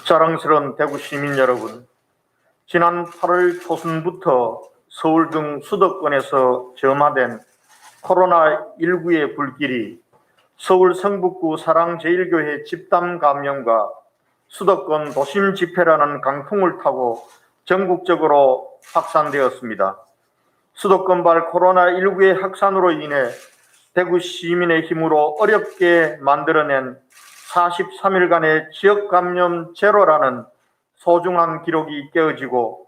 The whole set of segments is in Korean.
자랑스러운 대구 시민 여러분, 지난 8월 초순부터 서울 등 수도권에서 점화된 코로나19의 불길이 서울 성북구 사랑제일교회 집단 감염과 수도권 도심 집회라는 강풍을 타고 전국적으로 확산되었습니다. 수도권발 코로나19의 확산으로 인해 대구 시민의 힘으로 어렵게 만들어낸 43일간의 지역 감염 제로라는 소중한 기록이 깨어지고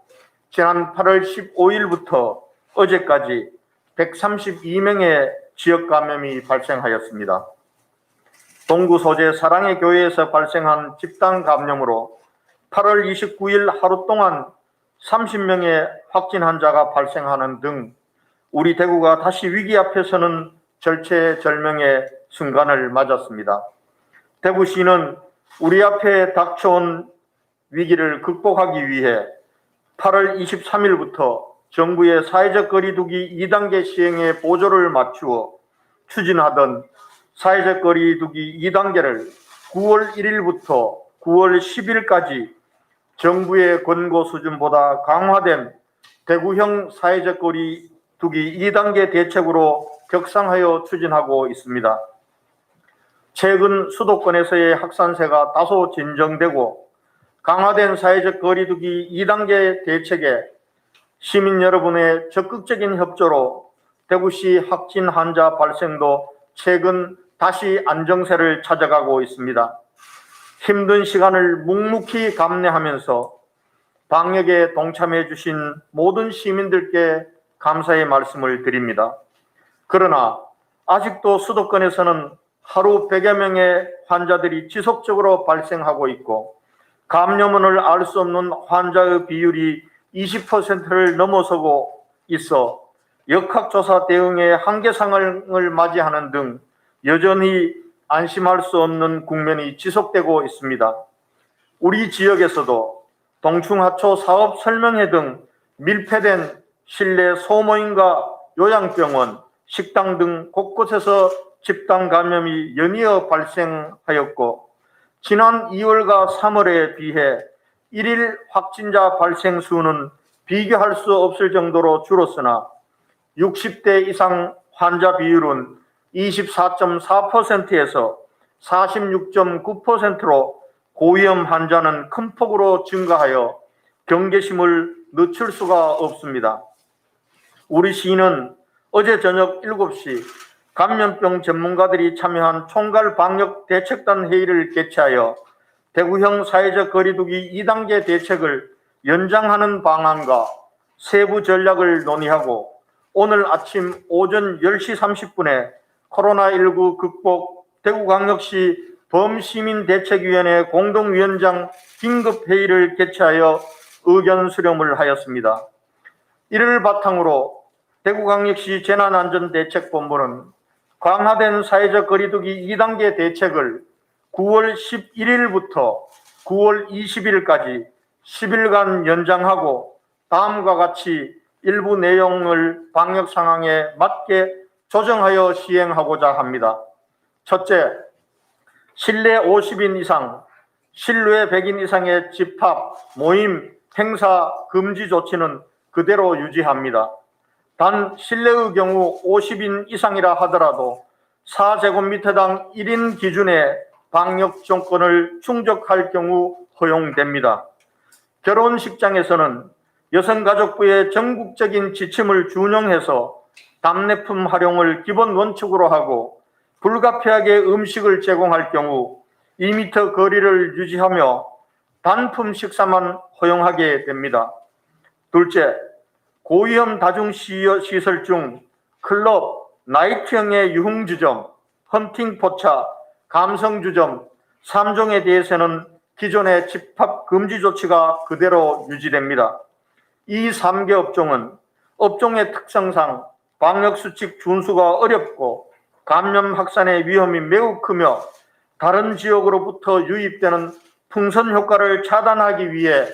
지난 8월 15일부터 어제까지 132명의 지역 감염이 발생하였습니다. 동구 소재 사랑의 교회에서 발생한 집단 감염으로 8월 29일 하루 동안 30명의 확진 환자가 발생하는 등 우리 대구가 다시 위기 앞에서는 절체절명의 순간을 맞았습니다. 대구시는 우리 앞에 닥쳐온 위기를 극복하기 위해 8월 23일부터 정부의 사회적 거리두기 2단계 시행에 보조를 맞추어 추진하던 사회적 거리두기 2단계를 9월 1일부터 9월 10일까지 정부의 권고 수준보다 강화된 대구형 사회적 거리두기 2단계 대책으로 격상하여 추진하고 있습니다. 최근 수도권에서의 확산세가 다소 진정되고 강화된 사회적 거리두기 2단계 대책에 시민 여러분의 적극적인 협조로 대구시 확진 환자 발생도 최근 다시 안정세를 찾아가고 있습니다. 힘든 시간을 묵묵히 감내하면서 방역에 동참해 주신 모든 시민들께 감사의 말씀을 드립니다. 그러나 아직도 수도권에서는 하루 100여 명의 환자들이 지속적으로 발생하고 있고 감염원을 알 수 없는 환자의 비율이 20%를 넘어서고 있어 역학조사 대응의 한계상을 맞이하는 등 여전히 안심할 수 없는 국면이 지속되고 있습니다. 우리 지역에서도 동충하초 사업 설명회 등 밀폐된 실내 소모임과 요양병원, 식당 등 곳곳에서 집단 감염이 연이어 발생하였고 지난 2월과 3월에 비해 1일 확진자 발생 수는 비교할 수 없을 정도로 줄었으나 60대 이상 환자 비율은 24.4%에서 46.9%로 고위험 환자는 큰 폭으로 증가하여 경계심을 늦출 수가 없습니다. 우리 시는 어제 저녁 7시 감염병 전문가들이 참여한 총괄 방역 대책단 회의를 개최하여 대구형 사회적 거리두기 2단계 대책을 연장하는 방안과 세부 전략을 논의하고 오늘 아침 오전 10시 30분에 코로나19 극복 대구광역시 범시민대책위원회 공동위원장 긴급회의를 개최하여 의견 수렴을 하였습니다. 이를 바탕으로 대구광역시 재난안전대책본부는 강화된 사회적 거리두기 2단계 대책을 9월 11일부터 9월 20일까지 10일간 연장하고 다음과 같이 일부 내용을 방역 상황에 맞게 조정하여 시행하고자 합니다. 첫째, 실내 50인 이상, 실외 100인 이상의 집합, 모임, 행사 금지 조치는 그대로 유지합니다. 단 실내의 경우 50인 이상이라 하더라도 4제곱미터당 1인 기준의 방역 조건을 충족할 경우 허용됩니다. 결혼식장에서는 여성가족부의 전국적인 지침을 준용해서 답례품 활용을 기본 원칙으로 하고 불가피하게 음식을 제공할 경우 2m 거리를 유지하며 단품 식사만 허용하게 됩니다. 둘째, 고위험 다중시설 중 클럽, 나이트형의 유흥주점, 헌팅포차, 감성주점 3종에 대해서는 기존의 집합 금지 조치가 그대로 유지됩니다. 이 3개 업종은 업종의 특성상 방역수칙 준수가 어렵고 감염 확산의 위험이 매우 크며 다른 지역으로부터 유입되는 풍선 효과를 차단하기 위해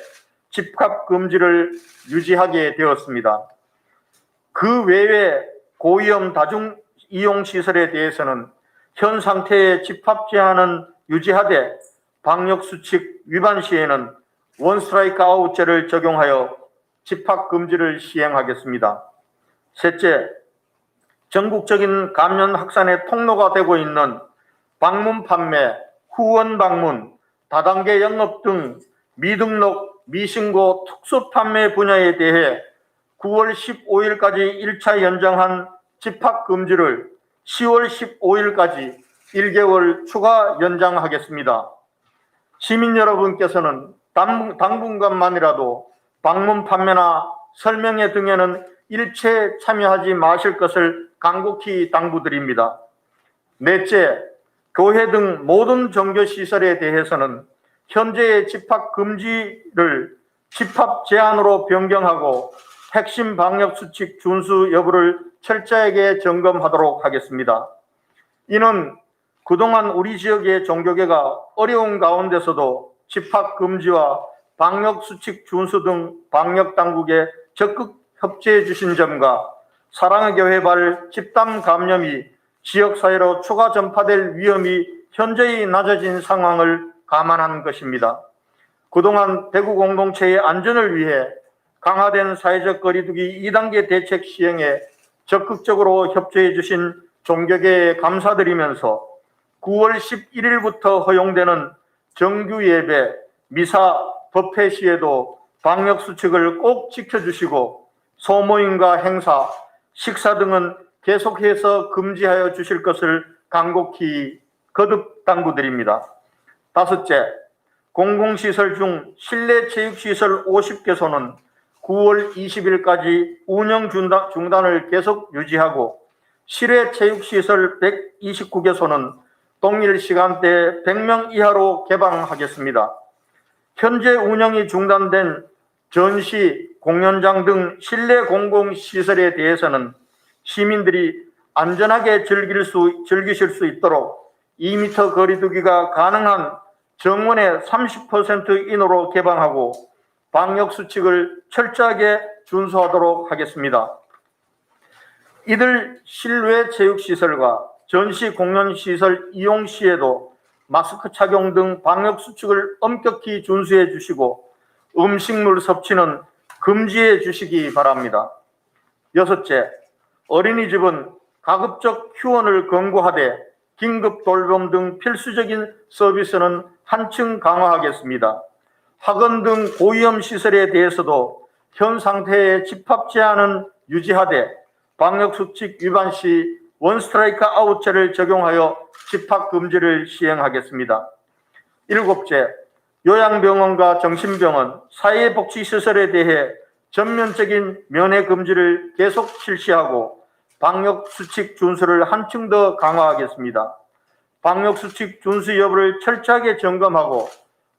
집합 금지를 유지하게 되었습니다. 그 외에 고위험 다중 이용 시설에 대해서는 현 상태의 집합 제한은 유지하되 방역수칙 위반 시에는 원스트라이크 아웃제를 적용하여 집합금지를 시행하겠습니다. 셋째, 전국적인 감염 확산의 통로가 되고 있는 방문 판매, 후원 방문, 다단계 영업 등 미등록, 미신고, 특수 판매 분야에 대해 9월 15일까지 1차 연장한 집합금지를 10월 15일까지 1개월 추가 연장하겠습니다. 시민 여러분께서는 당분간만이라도 방문 판매나 설명회 등에는 일체 참여하지 마실 것을 간곡히 당부드립니다. 넷째, 교회 등 모든 종교시설에 대해서는 현재의 집합금지를 집합 제한으로 변경하고 핵심 방역수칙 준수 여부를 철저하게 점검하도록 하겠습니다. 이는 그동안 우리 지역의 종교계가 어려운 가운데서도 집합금지와 방역수칙 준수 등 방역당국에 적극 협조해 주신 점과 사랑의 교회발 집단 감염이 지역사회로 추가 전파될 위험이 현저히 낮아진 상황을 감안한 것입니다. 그동안 대구 공동체의 안전을 위해 강화된 사회적 거리두기 2단계 대책 시행에 적극적으로 협조해 주신 종교계에 감사드리면서 9월 11일부터 허용되는 정규 예배, 미사, 법회 시에도 방역수칙을 꼭 지켜주시고 소모임과 행사, 식사 등은 계속해서 금지하여 주실 것을 간곡히 거듭 당부드립니다. 다섯째, 공공시설 중 실내 체육시설 50개소는 9월 20일까지 운영 중단을 계속 유지하고 실외 체육시설 129개소는 동일 시간대 100명 이하로 개방하겠습니다. 현재 운영이 중단된 전시, 공연장 등 실내 공공시설에 대해서는 시민들이 안전하게 즐기실 수 있도록 2m 거리두기가 가능한 정원의 30% 이내로 개방하고 방역수칙을 철저하게 준수하도록 하겠습니다. 이들 실외 체육시설과 전시 공연시설 이용 시에도 마스크 착용 등 방역수칙을 엄격히 준수해 주시고 음식물 섭취는 금지해 주시기 바랍니다. 여섯째, 어린이집은 가급적 휴원을 권고하되 긴급 돌봄 등 필수적인 서비스는 한층 강화하겠습니다. 학원 등 고위험 시설에 대해서도 현 상태의 집합 제한은 유지하되 방역수칙 위반 시 원스트라이크 아웃제를 적용하여 집합금지를 시행하겠습니다. 일곱째, 요양병원과 정신병원, 사회복지시설에 대해 전면적인 면회금지를 계속 실시하고 방역수칙 준수를 한층 더 강화하겠습니다. 방역수칙 준수 여부를 철저하게 점검하고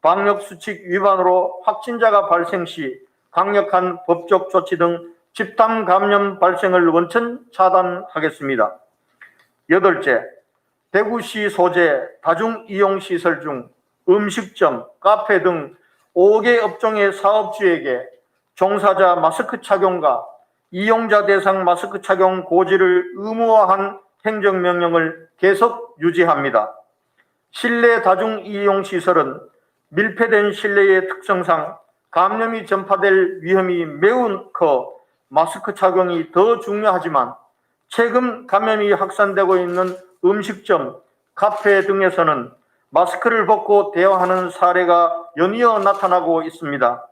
방역수칙 위반으로 확진자가 발생 시 강력한 법적 조치 등 집단 감염 발생을 원천 차단하겠습니다. 여덟째, 대구시 소재 다중이용시설 중 음식점, 카페 등 5개 업종의 사업주에게 종사자 마스크 착용과 이용자 대상 마스크 착용 고지를 의무화한 행정명령을 계속 유지합니다. 실내 다중이용시설은 밀폐된 실내의 특성상 감염이 전파될 위험이 매우 커 마스크 착용이 더 중요하지만 최근 감염이 확산되고 있는 음식점, 카페 등에서는 마스크를 벗고 대화하는 사례가 연이어 나타나고 있습니다.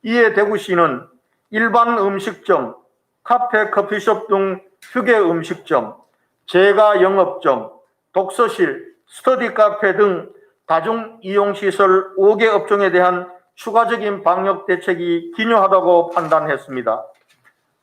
이에 대구시는 일반 음식점, 카페, 커피숍 등 휴게 음식점, 제과 영업점, 독서실, 스터디 카페 등 다중이용시설 5개 업종에 대한 추가적인 방역 대책이 기요하다고 판단했습니다.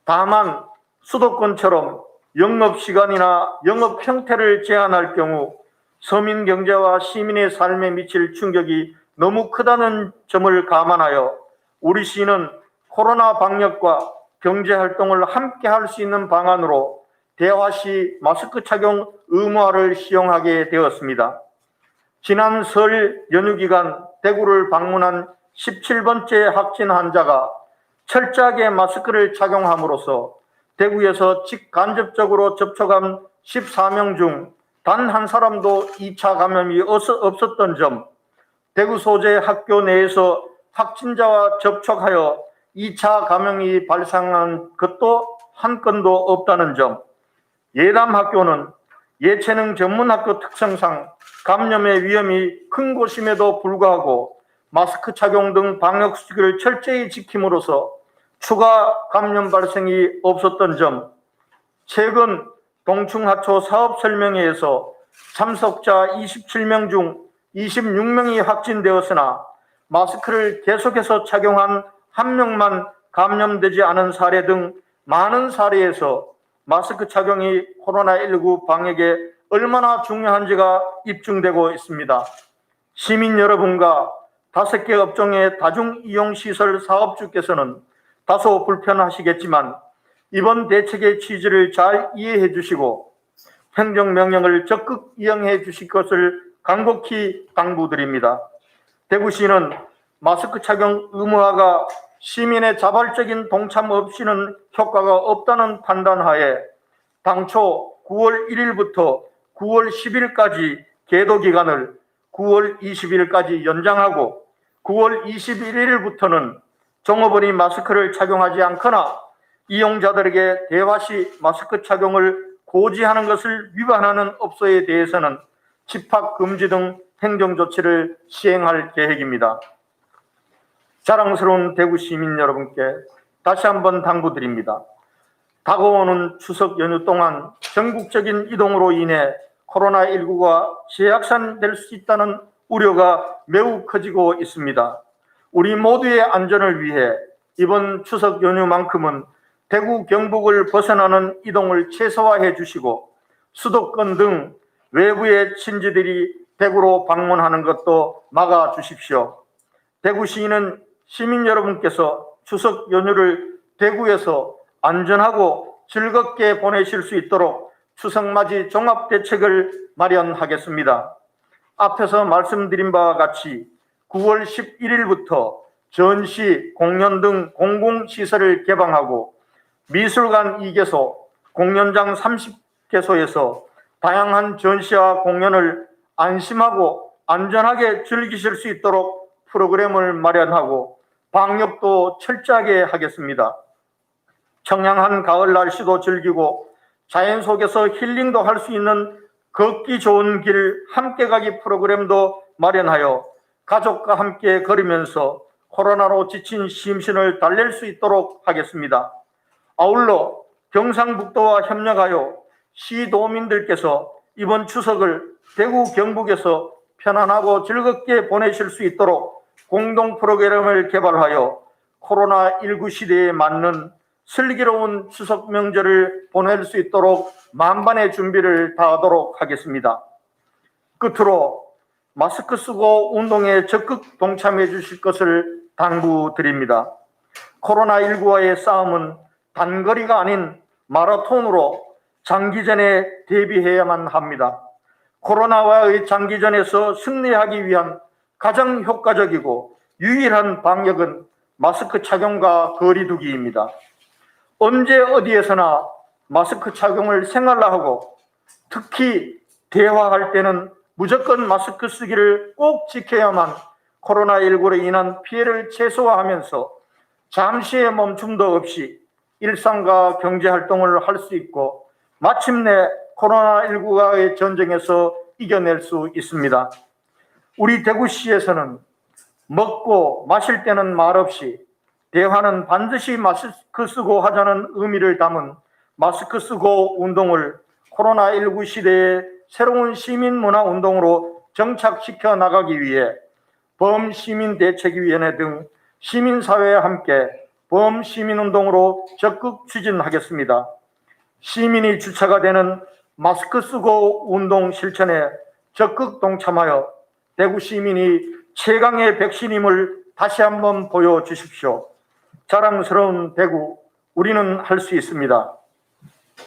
다만 수도권처럼 영업시간이나 영업 형태를 제한할 경우 서민 경제와 시민의 삶에 미칠 충격이 너무 크다는 점을 감안하여 우리 시는 코로나 방역과 경제활동을 함께 할 수 있는 방안으로 대화 시 마스크 착용 의무화를 시행하게 되었습니다. 지난 설 연휴 기간 대구를 방문한 17번째 확진 환자가 철저하게 마스크를 착용함으로써 대구에서 직간접적으로 접촉한 14명 중 단 한 사람도 2차 감염이 없었던 점, 대구 소재 학교 내에서 확진자와 접촉하여 2차 감염이 발생한 것도 한 건도 없다는 점, 예담학교는 예체능 전문학교 특성상 감염의 위험이 큰 곳임에도 불구하고 마스크 착용 등 방역수칙을 철저히 지킴으로써 추가 감염 발생이 없었던 점, 최근 동충하초 사업 설명회에서 참석자 27명 중 26명이 확진되었으나 마스크를 계속해서 착용한 1명만 감염되지 않은 사례 등 많은 사례에서 마스크 착용이 코로나19 방역에 얼마나 중요한지가 입증되고 있습니다. 시민 여러분과 5개 업종의 다중이용시설 사업주께서는 다소 불편하시겠지만 이번 대책의 취지를 잘 이해해 주시고 행정명령을 적극 이행해 주실 것을 간곡히 당부드립니다. 대구시는 마스크 착용 의무화가 시민의 자발적인 동참 없이는 효과가 없다는 판단하에 당초 9월 1일부터 9월 10일까지 계도 기간을 9월 20일까지 연장하고 9월 21일부터는 종업원이 마스크를 착용하지 않거나 이용자들에게 대화 시 마스크 착용을 고지하는 것을 위반하는 업소에 대해서는 집합 금지 등 행정 조치를 시행할 계획입니다. 자랑스러운 대구 시민 여러분께 다시 한번 당부드립니다. 다가오는 추석 연휴 동안 전국적인 이동으로 인해 코로나19가 재확산될 수 있다는 우려가 매우 커지고 있습니다. 우리 모두의 안전을 위해 이번 추석 연휴만큼은 대구 경북을 벗어나는 이동을 최소화해 주시고 수도권 등 외부의 친지들이 대구로 방문하는 것도 막아 주십시오. 대구시는 시민 여러분께서 추석 연휴를 대구에서 안전하고 즐겁게 보내실 수 있도록 추석맞이 종합대책을 마련하겠습니다. 앞에서 말씀드린 바와 같이 9월 11일부터 전시, 공연 등 공공시설을 개방하고 미술관 2개소, 공연장 30개소에서 다양한 전시와 공연을 안심하고 안전하게 즐기실 수 있도록 프로그램을 마련하고 방역도 철저하게 하겠습니다. 청량한 가을 날씨도 즐기고 자연 속에서 힐링도 할 수 있는 걷기 좋은 길 함께 가기 프로그램도 마련하여 가족과 함께 걸으면서 코로나로 지친 심신을 달랠 수 있도록 하겠습니다. 아울러 경상북도와 협력하여 시도민들께서 이번 추석을 대구 경북에서 편안하고 즐겁게 보내실 수 있도록 공동 프로그램을 개발하여 코로나19 시대에 맞는 슬기로운 추석 명절을 보낼 수 있도록 만반의 준비를 다하도록 하겠습니다. 끝으로 마스크 쓰고 운동에 적극 동참해 주실 것을 당부드립니다. 코로나19와의 싸움은 단거리가 아닌 마라톤으로 장기전에 대비해야만 합니다. 코로나와의 장기전에서 승리하기 위한 가장 효과적이고 유일한 방역은 마스크 착용과 거리 두기입니다. 언제 어디에서나 마스크 착용을 생활화하고 특히 대화할 때는 무조건 마스크 쓰기를 꼭 지켜야만 코로나19로 인한 피해를 최소화하면서 잠시의 멈춤도 없이 일상과 경제활동을 할 수 있고 마침내 코로나19와의 전쟁에서 이겨낼 수 있습니다. 우리 대구시에서는 먹고 마실 때는 말없이 대화는 반드시 마스크 쓰고 하자는 의미를 담은 마스크 쓰고 운동을 코로나19 시대의 새로운 시민문화운동으로 정착시켜 나가기 위해 범시민대책위원회 등 시민사회와 함께 범시민운동으로 적극 추진하겠습니다. 시민이 주체가 되는 마스크 쓰고 운동 실천에 적극 동참하여 대구 시민이 최강의 백신임을 다시 한번 보여주십시오. 자랑스러운 대구, 우리는 할 수 있습니다.